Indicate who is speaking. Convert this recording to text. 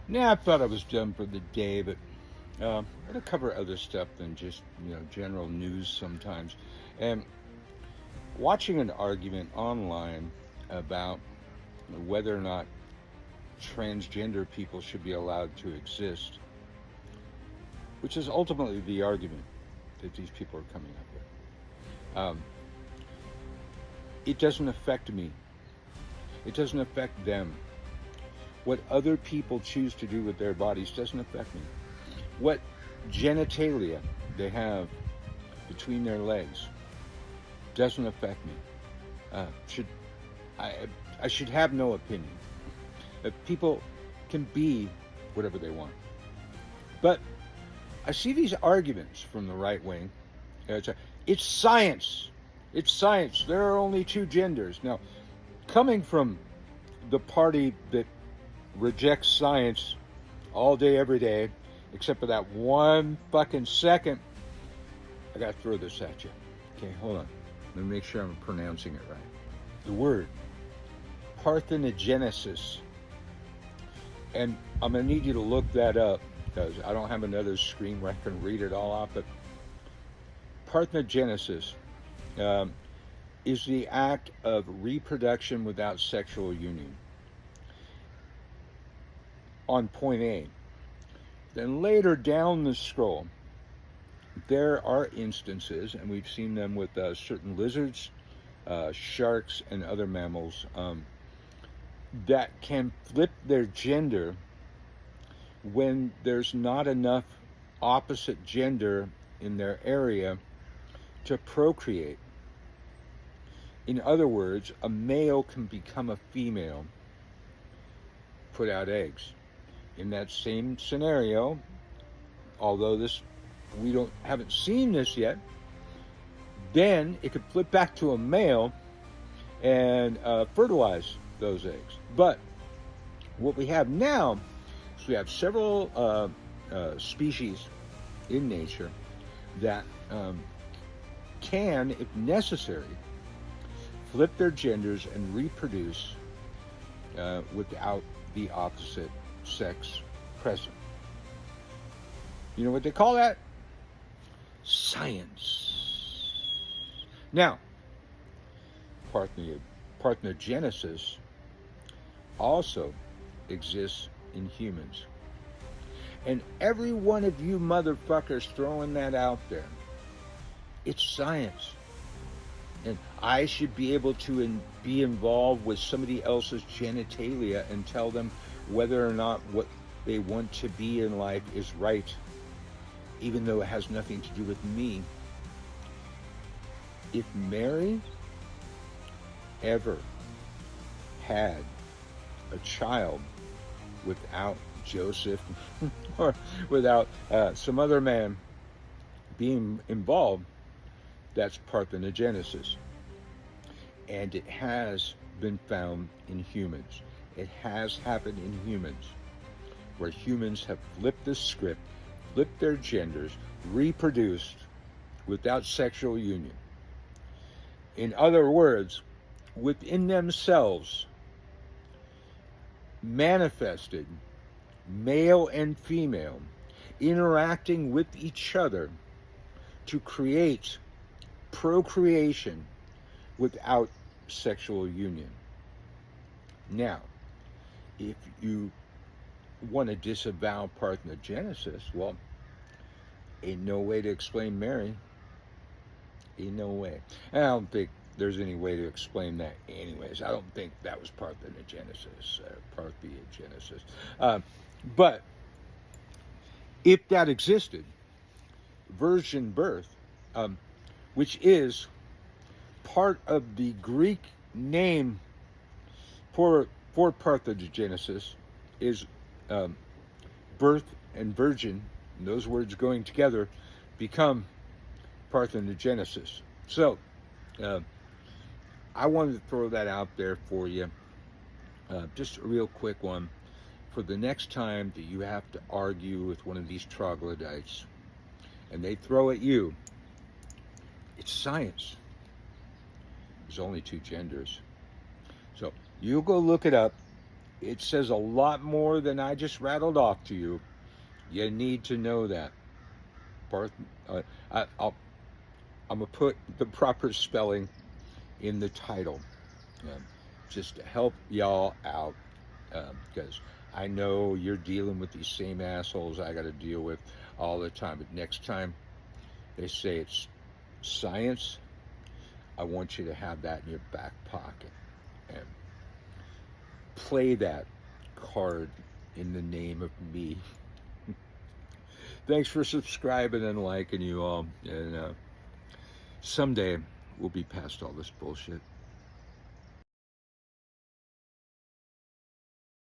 Speaker 1: Nah, I thought I was done for the day, but I'm going to cover other stuff than just general news sometimes. And watching an argument online about whether or not transgender people should be allowed to exist, which is ultimately the argument that these people are coming up with. It doesn't affect me. It doesn't affect them. What other people choose to do with their bodies doesn't affect me. What genitalia they have between their legs doesn't affect me. Should I should have no opinion. People can be whatever they want. But I see these arguments from the right wing. It's science. It's science. There are only two genders. Now, coming from the party that rejects science all day, every day, except for that one fucking second, I gotta throw this at you. Okay, hold on. Let me make sure I'm pronouncing it right. The word parthenogenesis. And I'm gonna need you to look that up because I don't have another screen where I can read it all out, but parthenogenesis is the act of reproduction without sexual union. On point A. Then later down the scroll, there are instances, and we've seen them with certain lizards, sharks, and other mammals, that can flip their gender when there's not enough opposite gender in their area to procreate. In other words, a male can become a female, put out eggs. In that same scenario, although we haven't seen this yet, then it could flip back to a male and fertilize those eggs. But what we have now is we have several species in nature that can, if necessary, flip their genders and reproduce without the opposite sex present. You know what they call that? Science. Now, parthenogenesis also exists in humans. And every one of you motherfuckers throwing that out there, it's science. And I should be able to be involved with somebody else's genitalia and tell them whether or not what they want to be in life is right, even though it has nothing to do with me. If Mary ever had a child without Joseph or without some other man being involved, that's parthenogenesis. And it has been found in humans. It has happened in humans, where humans have flipped the script, flipped their genders, reproduced without sexual union. In other words, within themselves, manifested male and female interacting with each other to create procreation without sexual union. Now, if you want to disavow parthenogenesis, well, ain't no way to explain Mary. Ain't no way. And I don't think there's any way to explain that anyways. I don't think that was parthenogenesis. But if that existed, virgin birth, which is part of the Greek name for parthenogenesis, is birth and virgin, and those words going together become parthenogenesis. So I wanted to throw that out there for you. Just a real quick one. For the next time that you have to argue with one of these troglodytes and they throw at you, it's science. There's only two genders. So you go look it up. It says a lot more than I just rattled off to you. You need to know that. Parth, I'll, I'm going to put the proper spelling in the title, um, just to help y'all out, because I know you're dealing with these same assholes I got to deal with all the time. But next time they say it's science, I want you to have that in your back pocket and play that card in the name of me. Thanks for subscribing and liking, you all. And someday we'll be past all this bullshit.